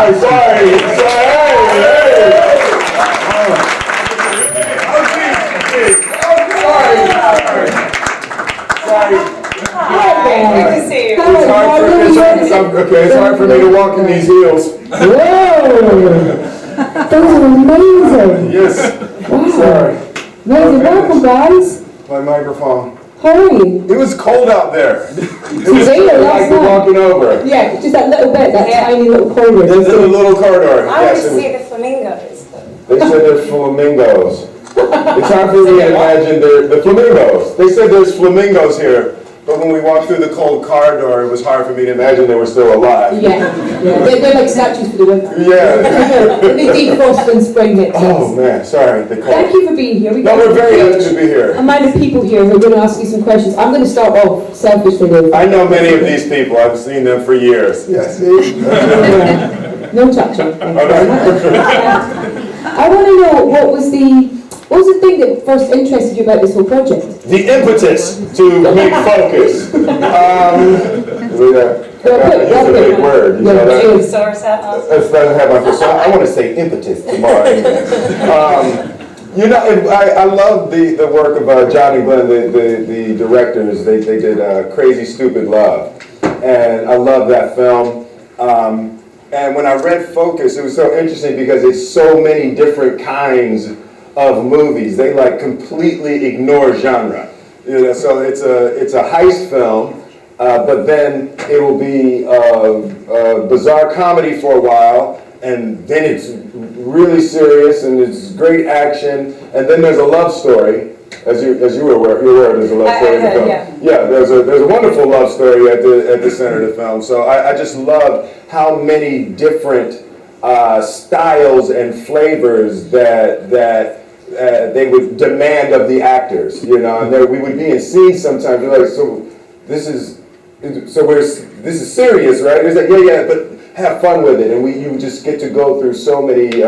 Sorry. Good to see you. It's hard for me to walk in these heels. Whoa! Those are amazing! Yes. Wow. Sorry. Amazing. Welcome, guys. My microphone. How are you? It was cold out there. It was last like we're night. walking over. Yeah, just that little bit, that tiny little corridor. There's a little corridor. I want Yes, to it was- see the flamingos. They said there's flamingos. It's hard for me to imagine the flamingos. They said there's flamingos here, but when we walked through the cold corridor, it was hard for me to imagine they were still alive. Yeah. They're like statues for the winter. Yeah. They defrost when spring hits. Oh man, sorry. They called. Thank you for being here. No, we're very happy to be here. Amount of people here who are going to ask you some questions. I'm going to start off selfishly though. I know many of these people. I've seen them for years. Yes. No touching. Thank you very much. I want to know what was the thing that first interested you about this whole project? The impetus to make focus. That's a big word. You know that? Source that It doesn't have my so I want to say impetus tomorrow. You know, I love the work of John and Glenn, the directors. They did Crazy Stupid Love, and I love that film. And when I read Focus, it was so interesting because it's so many different kinds of movies. They like completely ignore genre. You know, so it's a heist film, but then it will be a bizarre comedy for a while, and then it's really serious and it's great action, and then there's a love story. As you were aware, there's a love story in the film. Yeah, there's a wonderful love story at the center of the film. So I just love how many different styles and flavors that they would demand of the actors, you know. And we would be in scenes sometimes. You're like, so this is serious, right? It's like, yeah, but have fun with it, and you just get to go through so many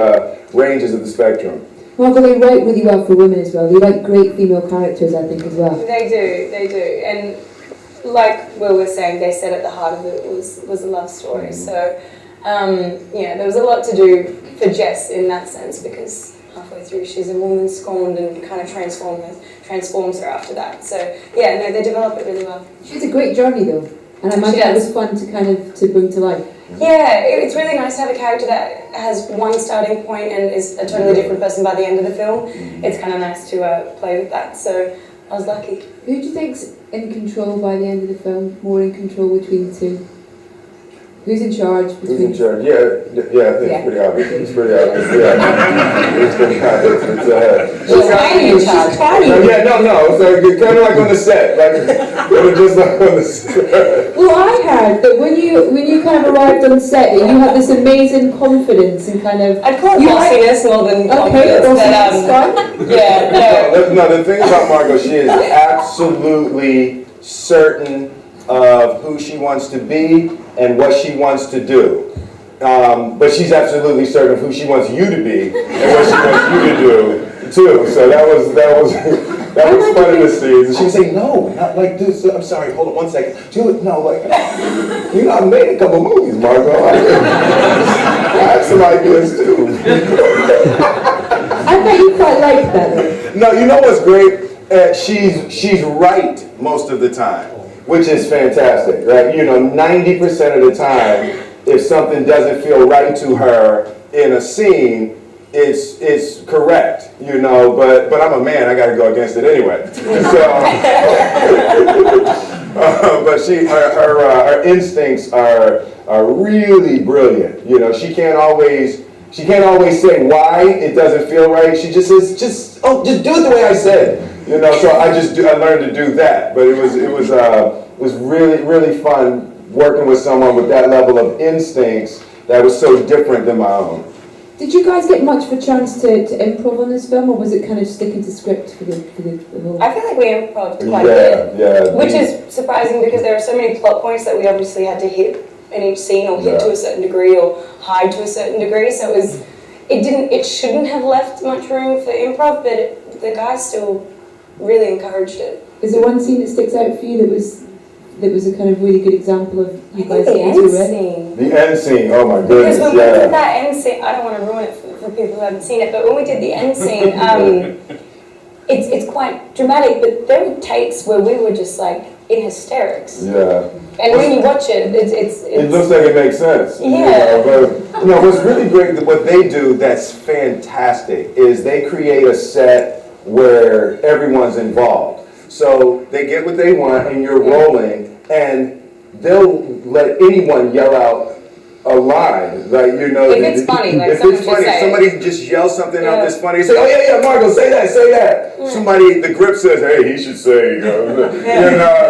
ranges of the spectrum. Well, they write really well for women as well. They write great female characters, I think, as well. They do. And like Will was saying, they said at the heart of it was a love story. So, there was a lot to do for Jess in that sense, because halfway through she's a woman scorned and kind of transforms her after that. So, they develop it really well. She has a great journey, though. And I imagine that was fun to bring to life. Yeah, it's really nice to have a character that has one starting point and is a totally different person by the end of the film. It's kind of nice to play with that, so I was lucky. Who do you think's in control by the end of the film? More in control between the two? Who's in charge? Who's in charge? Yeah, I think it's pretty obvious. It's pretty obvious. It's pretty obvious. She's tiny. No. It's kind of like on the set, just like on the set. Well, I heard that when you kind of arrived on set, that you had this amazing confidence and kind of. I'd call it bossiness more than confidence. No, the thing about Margot, she is absolutely certain of who she wants to be and what she wants to do. But she's absolutely certain of who she wants you to be and what she wants you to do too. So that was fun in the scenes. And she would say, no, not like this. I'm sorry, hold on one second. I made a couple movies, Margot. I have some ideas too. I bet you quite like that. No, you know what's great? She's right most of the time, which is fantastic, right? 90% of the time, if something doesn't feel right to her in a scene, it's correct, but I'm a man, I gotta go against it anyway. But her instincts are really brilliant. She can't always say why it doesn't feel right. She just says, just do it the way I said. So I learned to do that. But it was really, really fun working with someone with that level of instincts that was so different than my own. Did you guys get much of a chance to improv on this film, or was it kind of sticking to script for the whole? I feel like we improved quite a bit, which is surprising because there are so many plot points that we obviously had to hit in each scene, or hit to a certain degree, or hide to a certain degree. So it shouldn't have left much room for improv, but the guys still really encouraged it. Is there one scene that sticks out for you that was that was a kind of really good example of you guys the getting end to it? scene. The end scene, oh my Because goodness, when we yeah. did that end scene, I don't want to ruin it for people who haven't seen it, but when we did the end scene, it's quite dramatic, but there were takes where we were just like in hysterics. Yeah. And when you watch it, it's It looks like it makes sense. Yeah. But what's really great, what they do that's fantastic is they create a set where everyone's involved. So they get what they want and you're rolling, and they'll let anyone yell out a line, like, you know. If it's funny, like if someone it's funny, should say somebody just yells something out Yeah. that's funny. Say, oh yeah, Margot, say that. Somebody, the grip says, hey, he should say, you know,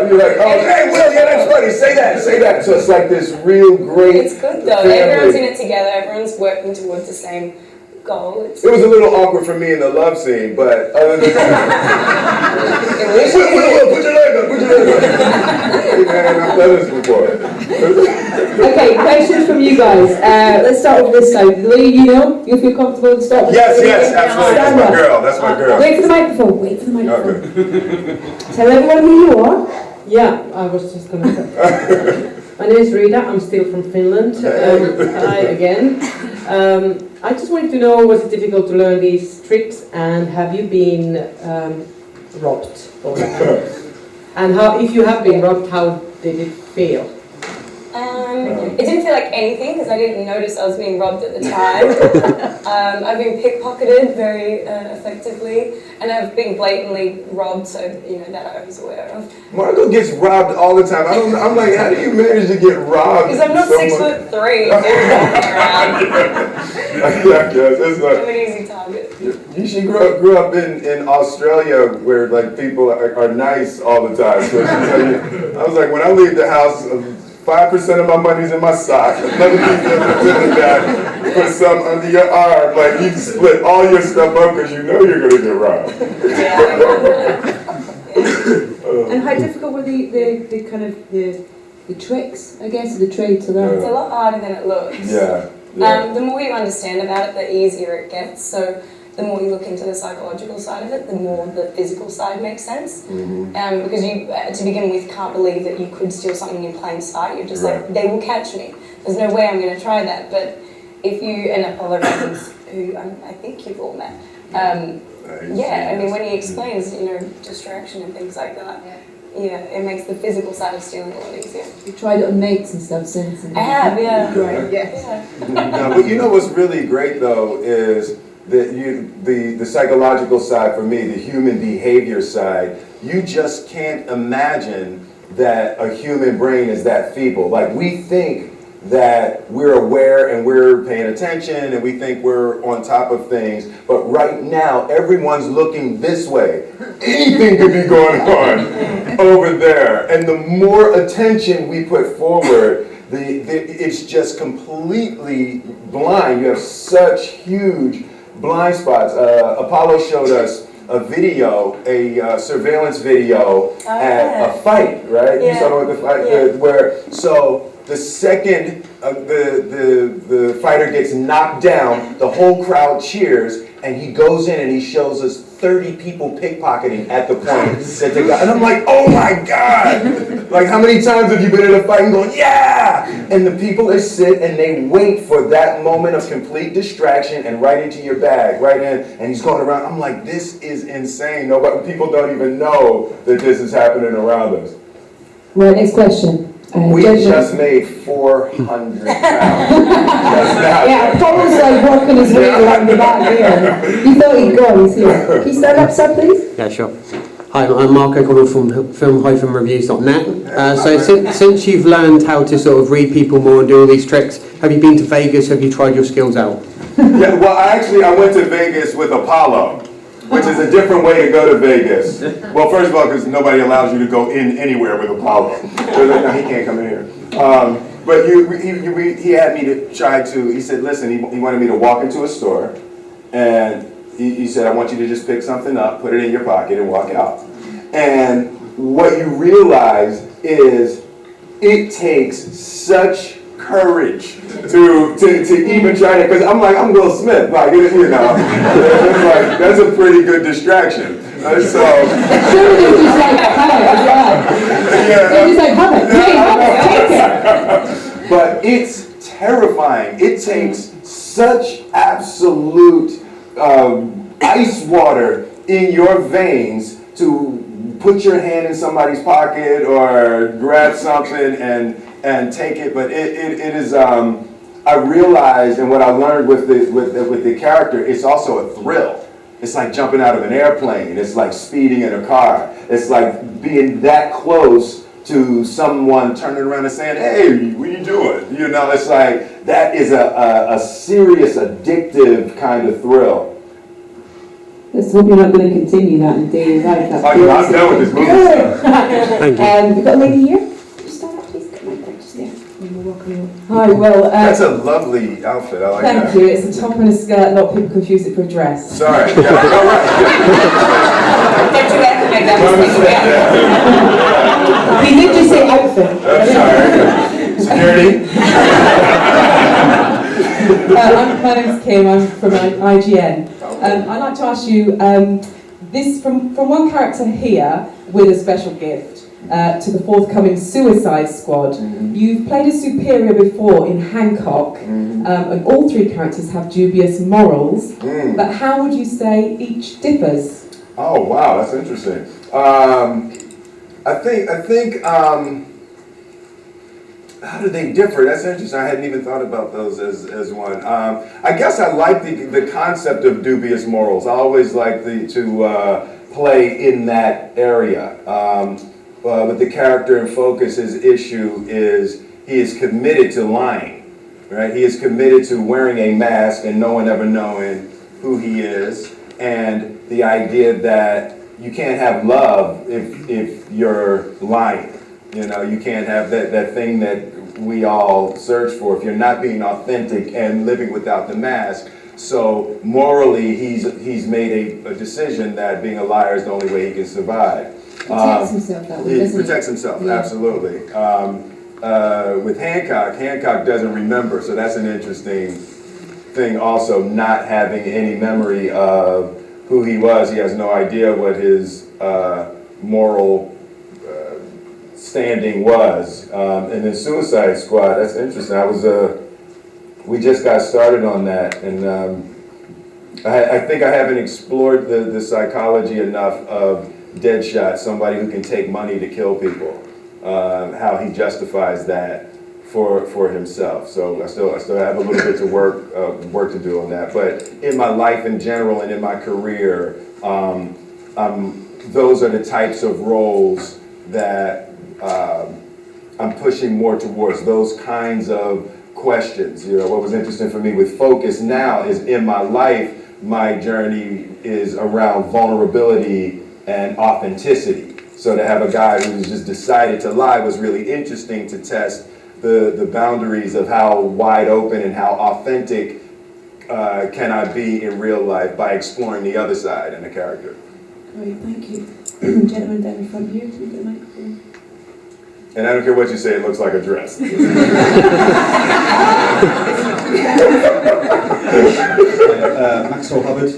you're like, oh, hey, Will, yeah, that's funny. Say that. So it's like this real great. It's good though. family. Everyone's in it together. Everyone's working towards the same goal. It was a little awkward for me in the love scene, but other than that, Will, put your leg up. Hey man, I've done this before. Okay, questions from you guys. Let's start with this side. Lee, you feel comfortable to start with? Yes, absolutely. That's Stand my up. girl. That's my girl. Wait for the microphone. Okay. Tell everyone who you are. Yeah, I was just going to say. My name is Rita, I'm still from Finland. Hi again. I just wanted to know, was it difficult to learn these tricks, and have you been robbed? And how, if you have been robbed, how did it feel? It didn't feel like anything because I didn't notice I was being robbed at the time. I've been pickpocketed very effectively, and I've been blatantly robbed, so that I was aware of. Margot gets robbed all the time. I'm like, how do you manage to get robbed? Because I'm not so 6'3" much? and Yes, it's like, I'm an easy target. she grew up in Australia where like people are nice all the time. So I was like, when I leave the house, 5% of my money's in my sock, another piece in the bag, put some under your arm. Like you split all your stuff up because you know you're gonna get robbed. And how difficult were the kind of the tricks, I guess, the trade to learn? It's a lot harder than it looks. Yeah. The more you understand about it, the easier it gets. So the more you look into the psychological side of it, the more the physical side makes sense. Because you, to begin with, can't believe that you could steal something in plain sight. You're just like, they will catch me. There's no way I'm going to try that. But if you, and Apollo Robbins, who I think you've all met, when he explains, distraction and things like that, it makes the physical side of stealing a lot easier. You tried it on mates and stuff since? I have, yeah. Right. No, but what's really great though is the psychological side for me, the human behavior side. You just can't imagine that a human brain is that feeble. Like we think that we're aware and we're paying attention and we think we're on top of things, but right now everyone's looking this way. Anything could be going on over there, and the more attention we put forward, it's just completely blind. You have such huge blind spots. Apollo showed us a video, a surveillance video at a fight, right? Yeah. You saw the fight where the second the fighter gets knocked down, the whole crowd cheers, and he goes in and he shows us 30 people pickpocketing at the point that they got. And I'm like, oh my God! Like, how many times have you been in a fight and going, yeah! And the people that sit and they wait for that moment of complete distraction and right into your bag, right in, and he's going around. I'm like, this is insane. People don't even know that this is happening around us. Right, next question. We just made 400 pounds. Yeah, Paul's like working his way around the back here. He thought he'd go, he's here. Can you stand up, sir, please? Yeah, sure. Hi, I'm Mark O'Connell from film-reviews.net. So since you've learned how to sort of read people more and do all these tricks, have you been to Vegas? Have you tried your skills out? Yeah, well, I went to Vegas with Apollo, which is a different way to go to Vegas. Well, first of all, because nobody allows you to go in anywhere with Apollo. So like, no, he can't come in here. But he had me to try to, he said, listen, he wanted me to walk into a store, and he said, I want you to just pick something up, put it in your pocket, and walk out. And what you realize is it takes such courage to even try to, because I'm like, I'm Will Smith, like, it's like, that's a pretty good distraction. So, Surely he's like, hi, They're just like, have it, hey, have it, take it. But it's terrifying. It takes such absolute ice water in your veins to put your hand in somebody's pocket or grab something and take it. But it is. I realized, and what I learned with the character, it's also a thrill. It's like jumping out of an airplane. It's like speeding in a car. It's like being that close to someone turning around and saying, "Hey, what are you doing?" You know, it's like that is a serious, addictive kind of thrill. Let's hope you're not going to continue that in daily life. Oh, you're not done with this movie stuff. Thank you. We've got a lady here. Just stand up, please. Come on, just there. And we'll walk on. Hi, well, That's a lovely outfit. I like thank that. you. It's a top and a skirt. A lot of people confuse it for a dress. Sorry. Yeah, all right. Don't you ever make that mistake again. He did just say outfit. I'm sorry. Security. My name's Kim. I'm from IGN. I'd like to ask you this from one character here with a special gift to the forthcoming Suicide Squad. You've played a superior before in Hancock, and all three characters have dubious morals. But how would you say each differs? Oh wow, that's interesting. I think. How do they differ? That's interesting. I hadn't even thought about those as one. I guess I like the concept of dubious morals. I always like to play in that area. But the character in focus, his issue is he is committed to lying, right? He is committed to wearing a mask and no one ever knowing who he is, and the idea that you can't have love if you're lying. You know, you can't have that thing that we all search for if you're not being authentic and living without the mask. So morally, he's made a decision that being a liar is the only way he can survive. Protects himself that way, He doesn't he? protects himself, Yeah. absolutely. With Hancock doesn't remember, so that's an interesting thing also, not having any memory of who he was. He has no idea what his moral standing was. And then Suicide Squad, that's interesting. We just got started on that, and I think I haven't explored the psychology enough of Deadshot, somebody who can take money to kill people, how he justifies that for himself. So I still have a little bit to work to do on that. But in my life in general and in my career, those are the types of roles that I'm pushing more towards, those kinds of questions. You know, what was interesting for me with Focus now is in my life, my journey is around vulnerability and authenticity. So to have a guy who's just decided to lie was really interesting to test the boundaries of how wide open and how authentic can I be in real life by exploring the other side in a character. Great, thank you. Gentleman down in front here, can you get a microphone? And I don't care what you say, it looks like a dress. Maxwell Hubbard,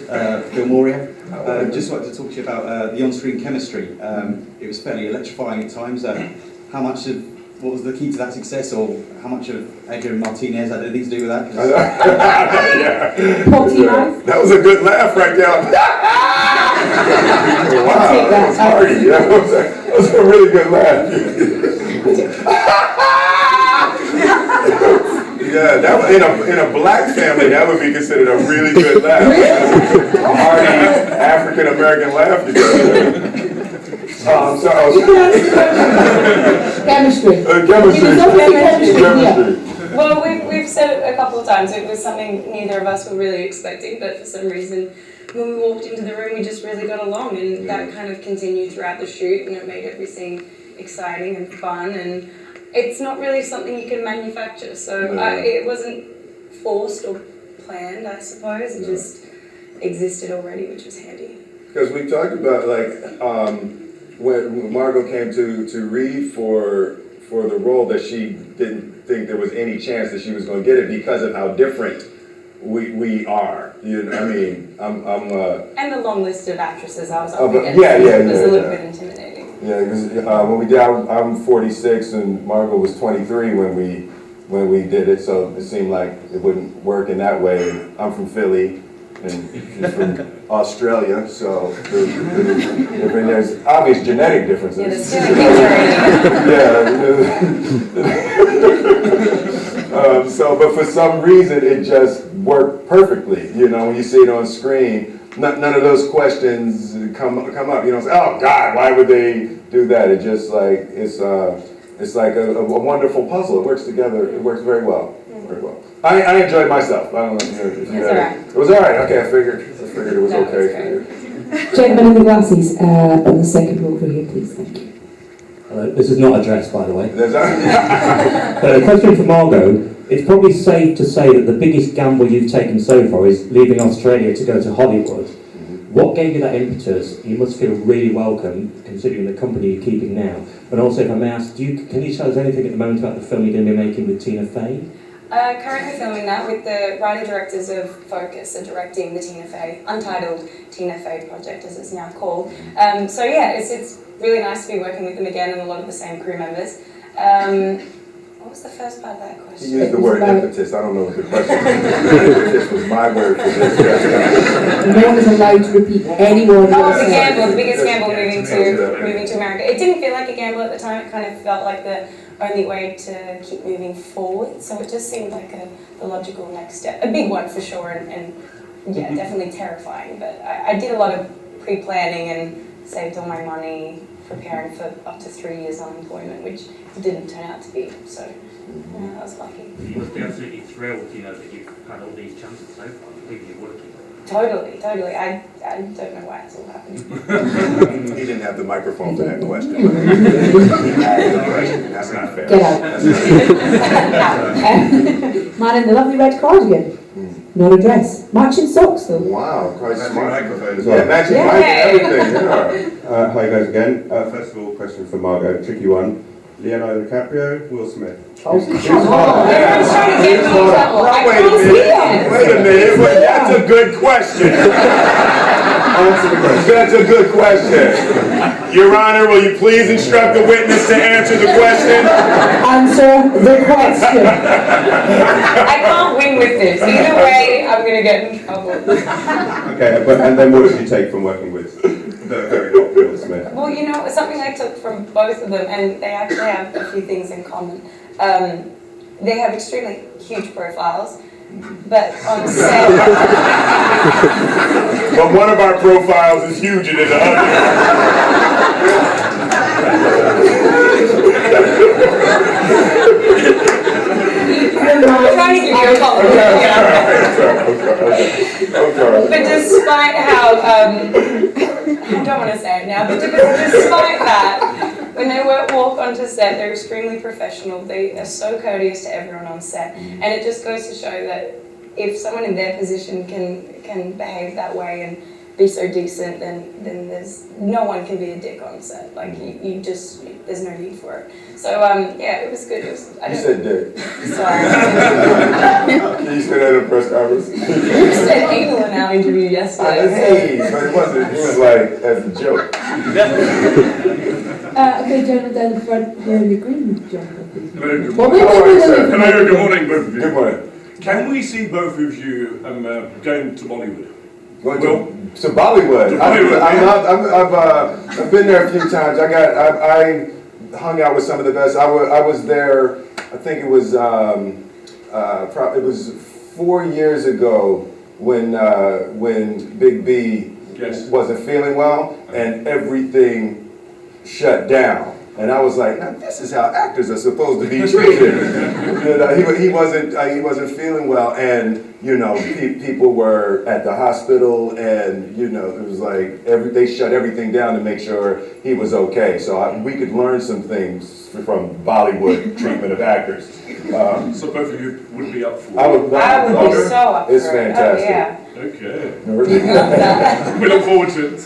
Filmoria. Just wanted to talk to you about the on-screen chemistry. It was fairly electrifying at times. What was the key to that success, or how much of Adrian Martinez had anything to do with that? Yeah. Potty mouth. That was a good laugh right there. Wow, that was hearty. That was a really good laugh. Yeah, that was, in a black family, that would be considered a really good laugh. A hearty African American laugh together. Chemistry. Chemistry. It was obviously chemistry. Well, we've said it a couple of times. It was something neither of us were really expecting, but for some reason, when we walked into the room, we just really got along, and that kind of continued throughout the shoot, and it made everything exciting and fun. And it's not really something you can manufacture, so it wasn't forced or planned, I suppose. It just existed already, which was handy. Because we talked about, like, when Margot came to read for the role, that she didn't think there was any chance that she was going to get it because of how different we are. You know, I mean, I'm and the long list of actresses I was up but- against yeah, was a little bit intimidating. Yeah, because when we did, I'm 46 and Margot was 23 when we did it, so it seemed like it wouldn't work in that way. I'm from Philly and she's from Australia, so there's obvious genetic differences. But for some reason it just worked perfectly. You know, when you see it on screen, none of those questions come up. You know, say, oh God, why would they do that? It just like it's like a wonderful puzzle. It works together. It works very well. Very well. I enjoyed myself. I don't know if you It was alright. It was alright. Okay, I figured it was okay for you. Gentleman in the glasses on the second row over here, please. Thank you. Hello, this is not a dress, by the way. There's But a question for Margot. It's probably safe to say that the biggest gamble you've taken so far is leaving Australia to go to Hollywood. What gave you that impetus? You must feel really welcome, considering the company you're keeping now. And also, if I may ask, can you tell us anything at the moment about the film you're going to be making with Tina Fey? Currently filming that with the writer-directors of Focus are directing the Tina Fey, Untitled Tina Fey project, as it's now called. So yeah, it's really nice to be working with them again and a lot of the same crew members. What was the first part of that question? He used the word impetus. I don't know what the question was. Impetus was my word for this. No one is allowed to repeat any word. Oh, the gamble, the biggest gamble moving to America. It didn't feel like a gamble at the time. It kind of felt like the only way to keep moving forward. So it just seemed like the logical next step. A big one for sure, and yeah, definitely terrifying. But I did a lot of pre-planning and saved all my money, preparing for up to 3 years unemployment, which didn't turn out to be. So I was lucky. You must be absolutely thrilled, you know, that you've had all these chances so far, the people you're working with. Totally. I don't know why it's all happening. He didn't have the microphone for that question. That's not fair. Get out. Man in the lovely red cardigan. Not a dress. Matching socks though. Wow, quite smart. Microphone as Yeah, well. matching mic and everything. Yeah. Hi guys again. First of all, question for Margot, tricky one. Leonardo DiCaprio, Will Smith. Oh, come on. Everyone's trying to get me in trouble. I Wait a can't see minute. it. Wait a minute. That's a good question. Answer the question. That's a good question. Your Honor, will you please instruct the witness to answer the question? Answer the question. I can't win with this. Either way, I'm going to get in trouble. Okay, and then what did you take from working with the very hot Will Smith? Well, you know, something I took from both of them, and they actually have a few things in common. They have extremely huge profiles, but on set... But one of our profiles is huger than the other. I'm trying to give you a compliment. But despite how, I don't want to say it now, but despite that, when they walk onto set, they're extremely professional. They are so courteous to everyone on set. And it just goes to show that if someone in their position can behave that way and be so decent, then there's no one can be a dick on set. Like there's no need for it. So yeah, it was good. You said dick. Sorry. You said that in a press conference. You said anal in our interview yesterday. Hey, but it wasn't. It was like as a joke. Okay, gentlemen, down the front here in the green jumper, please. Hello, good Well, morning. Hello, good morning, both of you. Good morning. Can we see both of you going to Bollywood? Going to Bollywood. I've been there a few times. I hung out with some of the best. I was there. I think it was 4 years ago when Big B wasn't feeling well and everything shut down. And I was like, now, this is how actors are supposed to be treated. He wasn't feeling well, and people were at the hospital, and it was like they shut everything down to make sure he was okay. So we could learn some things from Bollywood treatment of actors. So both of you would be up for it? I would be so up for it. It's fantastic. Oh, yeah. Okay. We look forward to it.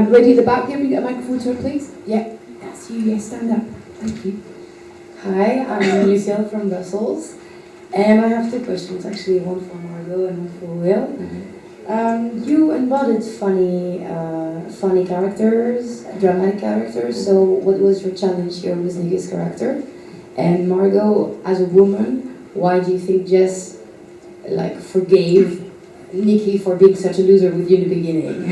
Lady at the back there, we get a microphone to her, please. Yeah, that's you. Yeah, stand up. Thank you. Hi, I'm Lucille from Brussels. I have two questions, actually, one for Margot and one for Will. You embodied funny characters, dramatic characters. So, what was your challenge here with Nikki's character? And Margot, as a woman, why do you think Jess forgave Nikki for being such a loser with you in the beginning?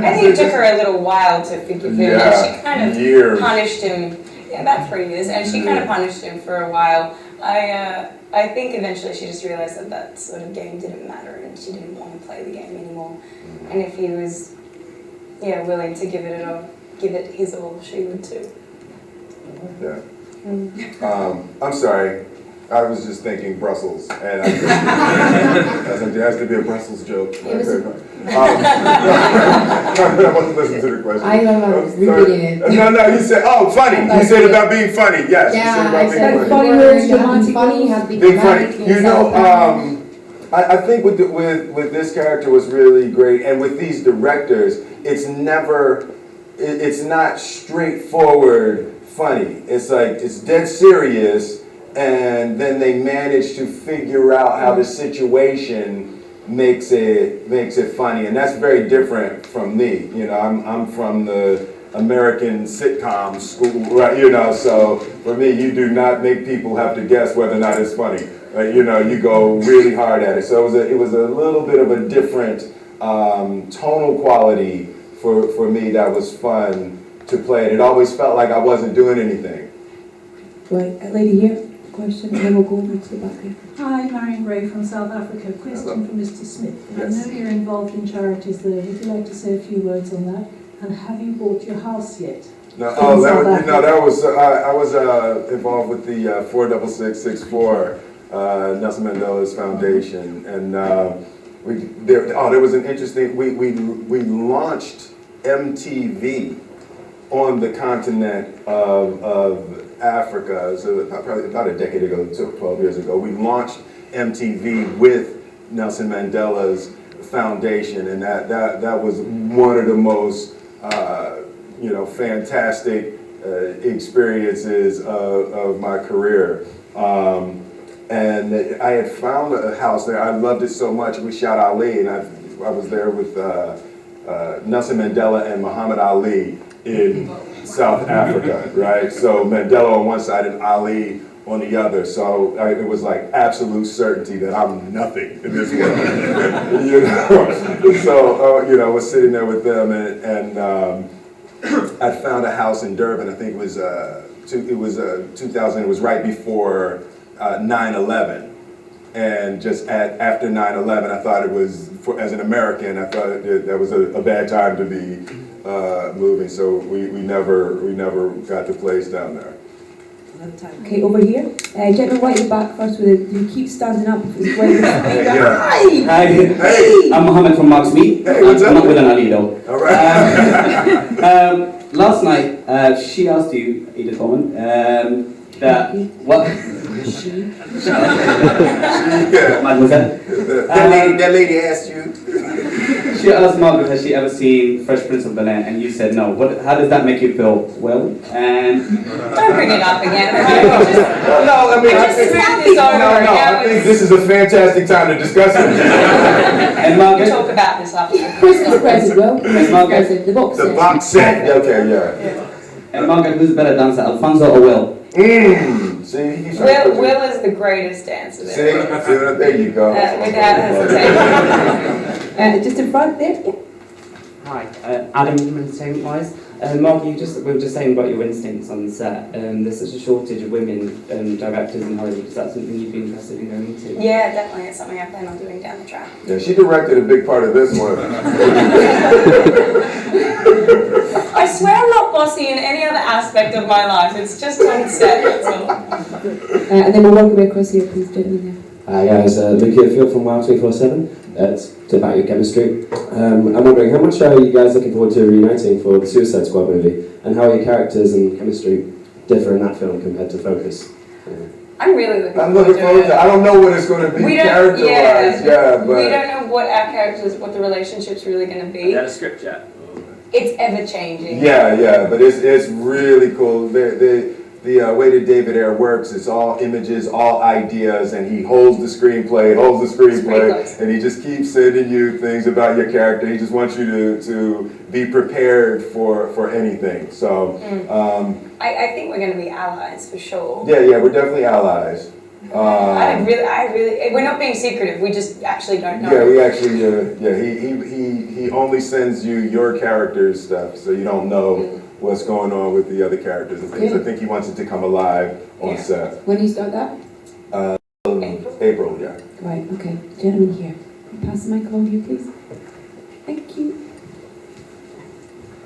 I think it took her a little while to forgive him. Yeah, And she kind of years. punished him. Yeah, about 3 years, and she kind of punished him for a while. I think eventually she just realized that that sort of game didn't matter, and she didn't want to play the game anymore. And if he was, willing to give it his all, she would too. Yeah. I'm sorry. I was just thinking Brussels, and I there has to be a Brussels joke. I wasn't listening to the question. I don't know, repeating it. No, you said, funny. You said about being funny. Yes, Yeah, you I said said about funny being words, you have been funny, you have been Being funny. dramatic. You know, I think with this character was really great, and with these directors, it's not straightforward funny. It's like, it's dead serious, and then they manage to figure out how the situation makes it funny, and that's very different from me. You know, I'm from the American sitcom school, right? You know, so for me, you do not make people have to guess whether or not it's funny. You know, you go really hard at it. So it was a little bit of a different tonal quality for me that was fun to play. And it always felt like I wasn't doing anything. Right, a lady here, question, and then we'll go over to the back here. Hi, Marion Gray from South Africa. Question for Mr. Smith. Yes. I know you're involved in charities there. Would you like to say a few words on that? And have you bought your house yet? No, that was I was involved with the 46664 Nelson Mandela's Foundation, and there was an interesting. We launched MTV on the continent of Africa. So probably about a decade ago, 12 years ago, we launched MTV with Nelson Mandela's Foundation, and that was one of the most fantastic experiences of my career. And I had found a house there. I loved it so much. We shot Ali, and I was there with Nelson Mandela and Muhammad Ali in South Africa, right? So Mandela on one side and Ali on the other. So it was like absolute certainty that I'm nothing in this world. You know? So I was sitting there with them, and I found a house in Durban. I think it was 2000. It was right before 9/11. And just after 9/11, I thought it was, as an American, I thought that was a bad time to be moving. So we never got the place down there. Okay, over here. Gentleman right at the back first with it. You keep standing up. Yeah. Hi! Hey, I'm Mohammed from Mark's Meat. Hey, what's up? I'm not with an Ali though. All right. Last night, she asked you, Edith Coleman, that what? Mademoiselle? That lady asked you. She asked Margaret, has she ever seen Fresh Prince of Bel-Air? And you said no. How does that make you feel? Well, and... Don't bring it up again. I think this is a fantastic time to discuss it. And Margaret? Talk about this after. Christmas present, Will. And Margaret? Present, the box set. The box set. Okay, yeah. And Margaret, who's a better dancer, Alfonso or Will? See, Will is the greatest dancer there. See, there you go. Without hesitation. Just in front there. Yeah. Hi, Adam from Entertainment Wise. Mark, we were just saying about your instincts on the set. There's such a shortage of women directors in Hollywood. Is that something you'd be interested in going into? Yeah, definitely. It's something I plan on doing down the track. Yeah, she directed a big part of this one. I swear I'm not bossy in any other aspect of my life. It's just on set, that's all. And then we'll welcome you across here, please, gentlemen. Hi guys, Luke here from Wow 24/7. It's about your chemistry. I'm wondering, how much are you guys looking forward to reuniting for the Suicide Squad movie? And how are your characters and chemistry differ in that film compared to Focus? I'm really looking forward to it. I don't know what it's going to be character-wise, but... We don't know what our characters, what the relationship's really going to be. Is that a script yet? It's ever-changing. Yeah, but it's really cool. way that David Ayer works, it's all images, all ideas, and he holds the screenplay, and he just keeps sending you things about your character. He just wants you to be prepared for anything. So I think we're going to be allies for sure. yeah, we're definitely allies. I really, we're not being secretive. We just actually don't know. Yeah, we actually, he only sends you your character's stuff, so you don't know what's going on with the other characters and things. Okay. I think he wants it to come alive on set. When do you start that? April, yeah. Right, okay. Gentleman here. Pass the mic along here, please. Thank you.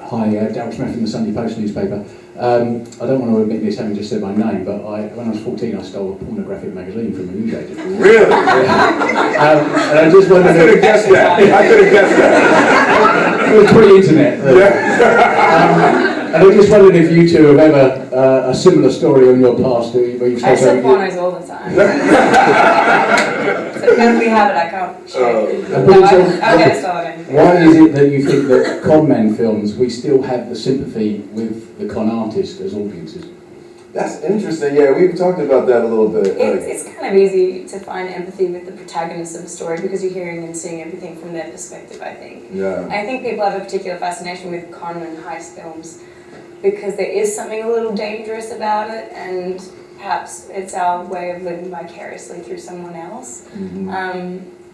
Hi, Darryl Smith from the Sunday Post newspaper. I don't want to admit this, having just said my name, but when I was 14, I stole a pornographic magazine from a newsagent. Really? And I just wondered. I could have guessed that. It was pre-internet. And I just wondered if you two have ever a similar story on your past where you've I sell pornos all the time. So if we have it, I can't share it. I'll get started. Why is it that you think that con men films, we still have the sympathy with the con artist as audiences? That's interesting. Yeah, we've talked about that a little bit. It's kind of easy to find empathy with the protagonist of a story because you're hearing and seeing everything from their perspective, I think. Yeah. I think people have a particular fascination with con and heist films because there is something a little dangerous about it, and perhaps it's our way of living vicariously through someone else.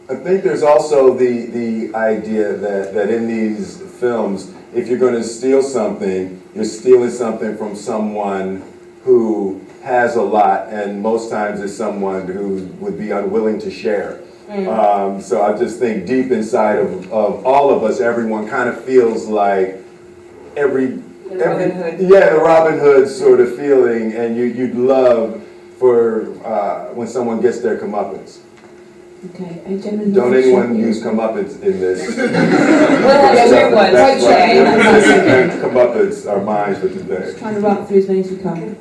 I think there's also the idea that in these films, if you're going to steal something, you're stealing something from someone who has a lot, and most times it's someone who would be unwilling to share. So I just think deep inside of all of us, everyone kind of feels like the Robin Hood sort of feeling, and you'd love for when someone gets their comeuppance. Okay, a gentleman. Don't anyone use comeuppance in this? Comeuppance are mine for today. Just trying to run through as many as we can.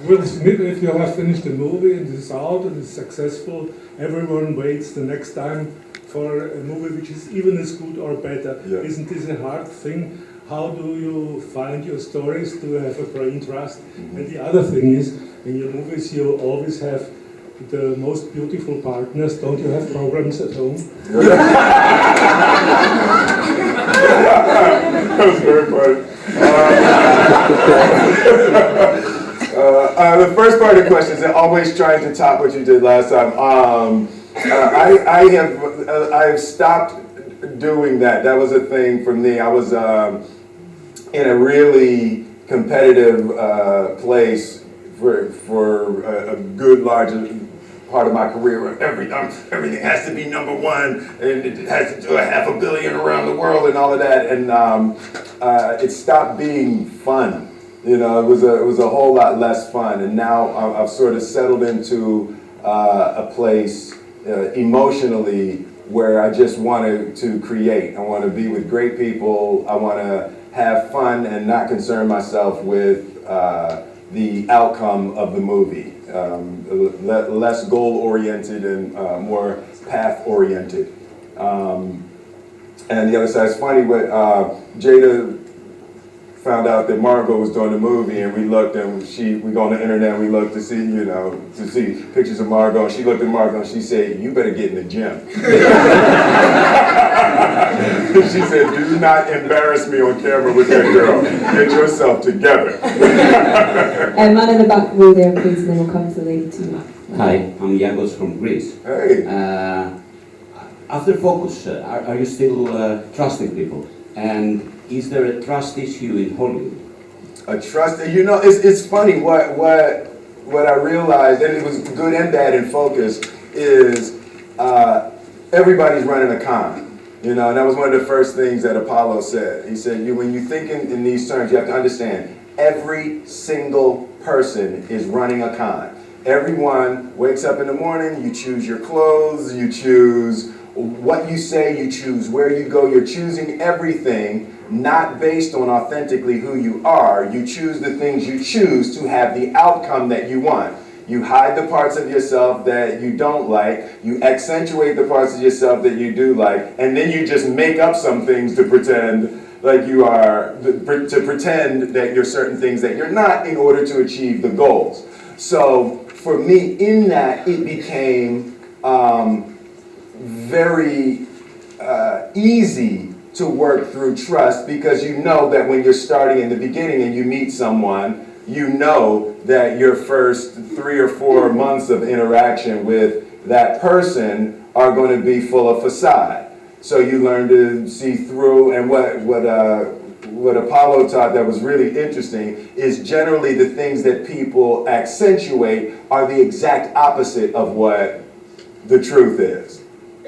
Will Smith, if you have finished the movie and it's out and it's successful, everyone waits the next time for a movie which is even as good or better. Yeah. Isn't this a hard thing? How do you find your stories to have a brain trust? And the other thing is, in your movies you always have the most beautiful partners. Don't you have programs at home? That was very funny. The first part of the question is always trying to top what you did last time. I have stopped doing that. That was a thing for me. I was in a really competitive place for a good large part of my career where everything has to be number one, and it has to do $500 million around the world and all of that, and it stopped being fun. You know, it was a whole lot less fun, and now I've sort of settled into a place emotionally where I just want to create. I want to be with great people. I want to have fun and not concern myself with the outcome of the movie. Less goal-oriented and more path-oriented. And the other side is funny, but Jada found out that Margot was doing the movie, and we looked, and we go on the internet and we looked to see pictures of Margot, and she looked at Margot and she said, "You better get in the gym." She said, "Do not embarrass me on camera with that girl. Get yourself together." Man in the back row there, please, and then we'll come to the lady to you. Hi, I'm Yagos from Greece. Hey. After Focus, are you still trusting people? And is there a trust issue in Hollywood? A trust, you know, it's funny what I realized, and it was good and bad in Focus, is everybody's running a con. You know, and that was one of the first things that Apollo said. He said, when you think in these terms, you have to understand, every single person is running a con. Everyone wakes up in the morning, you choose your clothes, you choose what you say, you choose where you go, you're choosing everything not based on authentically who you are. You choose the things you choose to have the outcome that you want. You hide the parts of yourself that you don't like, you accentuate the parts of yourself that you do like, and then you just make up some things to pretend like you are, to pretend that you're certain things that you're not in order to achieve the goals. So for me, in that, it became very easy to work through trust, because you know that when you're starting in the beginning and you meet someone, you know that your first 3 or 4 months of interaction with that person are going to be full of facade. So you learn to see through, and what Apollo taught that was really interesting is generally the things that people accentuate are the exact opposite of what the truth is.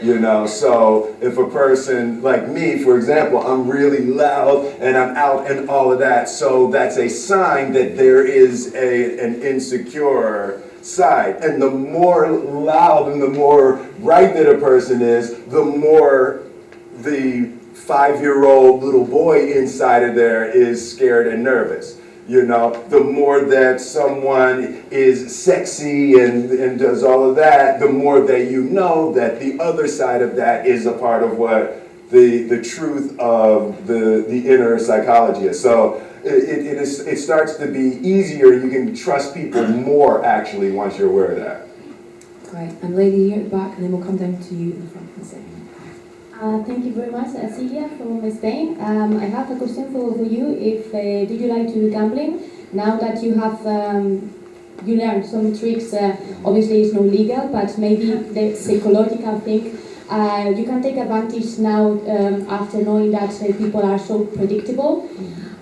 You know, so if a person like me, for example, I'm really loud and I'm out and all of that, so that's a sign that there is an insecure side. And the more loud and the more right that a person is, the more the 5-year-old little boy inside of there is scared and nervous. You know, the more that someone is sexy and does all of that, the more that you know that the other side of that is a part of what the truth of the inner psychology is. So it starts to be easier. You can trust people more, actually, once you're aware of that. Great. And lady here at the back, and then we'll come down to you in the front in a second. Thank you very much, Celia from Spain. I have a question for you. If do you like to do gambling? Now that you have you learned some tricks, obviously it's not legal, but maybe the psychological thing, you can take advantage now after knowing that people are so predictable.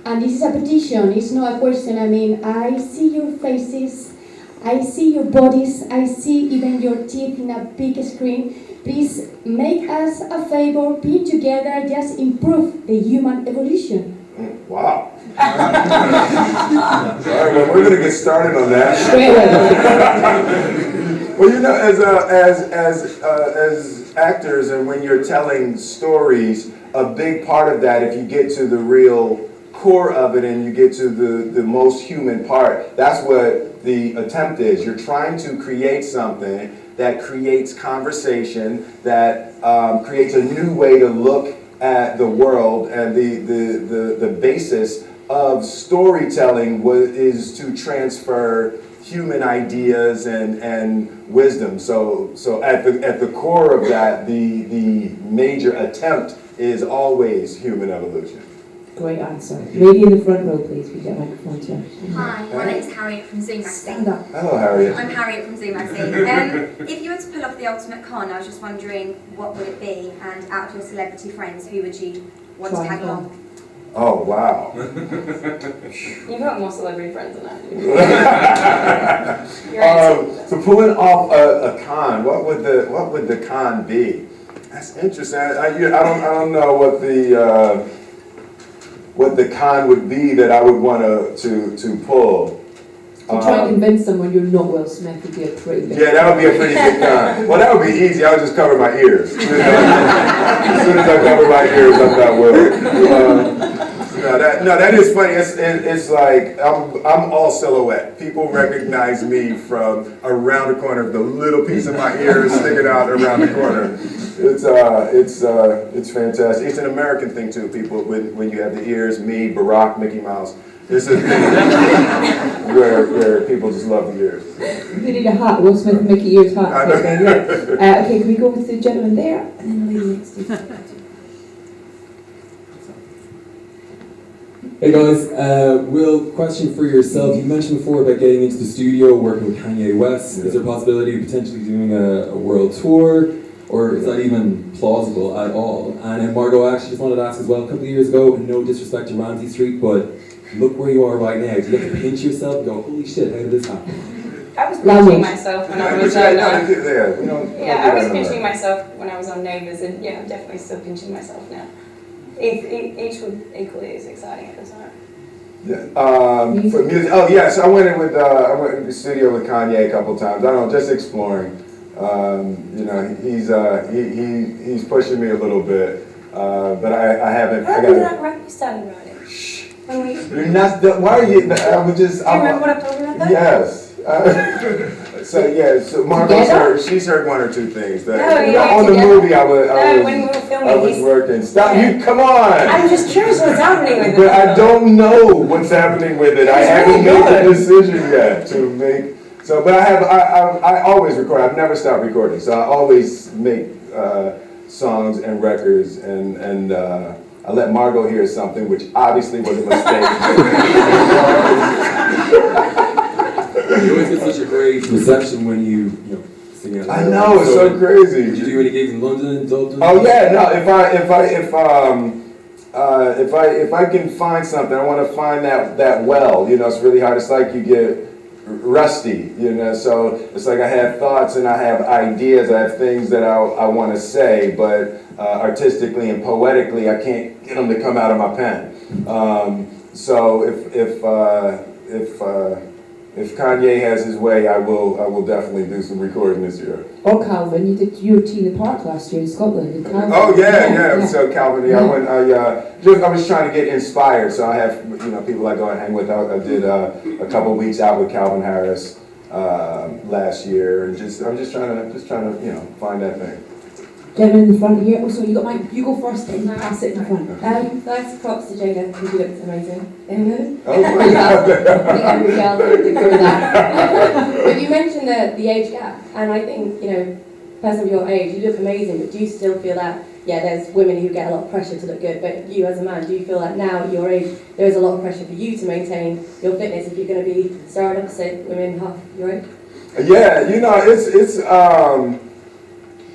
And this is a petition, it's not a question. I mean, I see your faces, I see your bodies, I see even your teeth in a big screen. Please make us a favor, be together, just improve the human evolution. Wow. All right, well, we're going to get started on that. Well, you know, as actors, and when you're telling stories, a big part of that, if you get to the real core of it and you get to the most human part, that's what the attempt is. You're trying to create something that creates conversation, that creates a new way to look at the world, and the basis of storytelling is to transfer human ideas and wisdom. So at the core of that, the major attempt is always human evolution. Great answer. Lady in the front row, please. We get a microphone to her. Hi, my name's Harriet from Zoom Magazine. Stand up. Hello, Harriet. I'm Harriet from Zoom Magazine. If you were to pull off the ultimate con, I was just wondering, what would it be? And out of your celebrity friends, who would you want to tag along? Oh, wow. You've got more celebrity friends than I do. So pulling off a con, what would the con be? That's interesting. I don't know what the con would be that I would want to pull. To try and convince someone you're not Will Smith would be a pretty big Yeah, that would be a pretty big con. Well, that would be easy. I would just cover my ears. As soon as I cover my ears, I'm not Will. No, that is funny. It's like I'm all silhouette. People recognize me from around the corner. The little piece of my ear is sticking out around the corner. It's fantastic. It's an American thing too. People when you have the ears, me, Barack, Mickey Mouse. It's a thing where people just love the ears. You need a hat, Will Smith and Mickey Ears hat. Okay, can we go with the gentleman there and then the lady next to you? Hey guys, Will, question for yourself. You mentioned before about getting into the studio, working with Kanye West. Is there a possibility of potentially doing a world tour, or is that even plausible at all? And then Margot, I actually just wanted to ask as well, a couple of years ago, no disrespect to Ramsey Street, but look where you are right now. Do you have to pinch yourself and go, holy shit, how did this happen? I was pinching myself when I was on. I was on pinching myself when I was on Neighbours, and yeah, I'm definitely still pinching myself now. Each was equally as exciting at the time. Yeah. For music, oh yes, I went in the studio with Kanye a couple times. I don't know, just exploring. You know, he's pushing me a little bit, but I haven't. How did that rap you started writing? You're not. Why are you? I would just. Do you remember what I'm talking about? Though? Yes. So Margot's she's heard one or two things. That No, on the together. movie I was when we were filming, I was working. Stop you! Come on! I'm just curious what's happening with it. But I don't know what's happening with it. I haven't made the decision yet to make. So, but I always record. I've never stopped recording. So I always make songs and records, and I let Margot hear something, which obviously was a mistake. You always get such a great reception when you sing it. I know, it's so crazy. Did you do any gigs in London, Dublin? Oh yeah, no. If I can find something, I want to find that well. It's really hard. It's like you get rusty. So it's like I have thoughts and I have ideas. I have things that I want to say, but artistically and poetically, I can't get them to come out of my pen. So if Kanye has his way, I will definitely do some recording this year. Or Calvin, you did European Park last year in Scotland. With Calvin. Oh yeah. So Calvin, I was trying to get inspired. So I have people I go and hang with. I did a couple weeks out with Calvin Harris last year, and I'm just trying to find that thing. Gentleman in the front here. Oh, so you go first and pass it in the front. First, props to Jada, because you looked amazing. Oh my God. I think every girl would agree with that. But you mentioned the age gap, and I think, person of your age, you look amazing, but do you still feel that, there's women who get a lot of pressure to look good, but you as a man, do you feel that now at your age, there is a lot of pressure for you to maintain your fitness if you're going to be starting opposite women half your age? Yeah,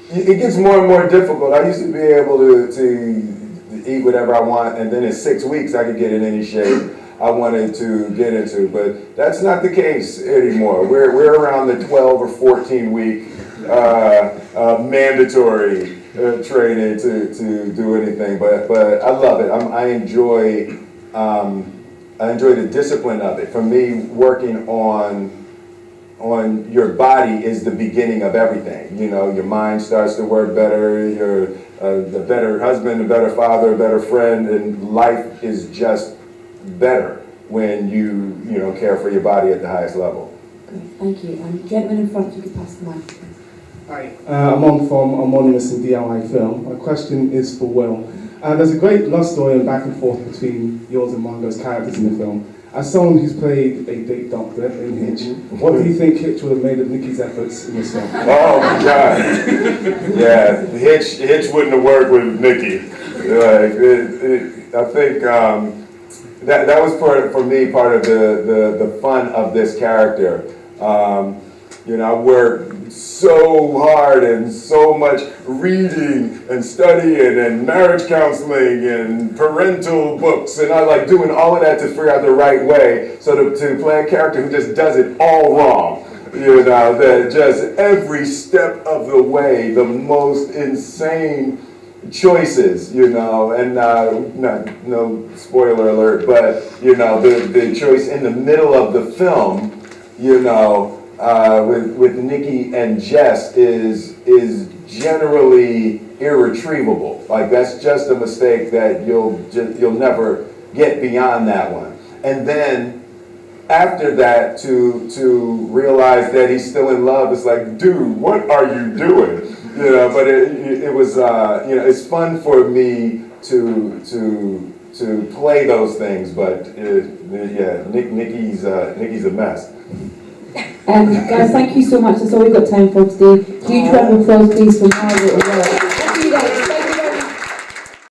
it gets more and more difficult. I used to be able to eat whatever I want, and then in 6 weeks I could get in any shape I wanted to get into. But that's not the case anymore. We're around the 12 or 14 week mandatory training to do anything. But I love it. I enjoy the discipline of it. For me, working on your body is the beginning of everything. Your mind starts to work better, you're a better husband, a better father, a better friend, and life is just better when you care for your body at the highest level. Thank you. Gentleman in front, you can pass the mic. Hi, I'm on from Anonymous and DIY Film. My question is for Will. There's a great love story and back and forth between yours and Margot's characters in the film. As someone who's played a date doctor in Hitch, what do you think Hitch would have made of Nikki's efforts in this film? Oh my God! Yeah, Hitch wouldn't have worked with Nikki. I think that was for me part of the fun of this character. I worked so hard and so much reading and studying and marriage counseling and parental books, and I like doing all of that to figure out the right way. So to play a character who just does it all wrong, that just every step of the way, the most insane choices, and no spoiler alert, but the choice in the middle of the film, with Nikki and Jess is generally irretrievable. Like that's just a mistake that you'll never get beyond that one. And then after that, to realize that he's still in love, it's like, dude, what are you doing? But it was it's fun for me to play those things. But Nikki's a mess. Guys, thank you so much. That's all we've got time for today. Huge round of applause, please, for Margot as well.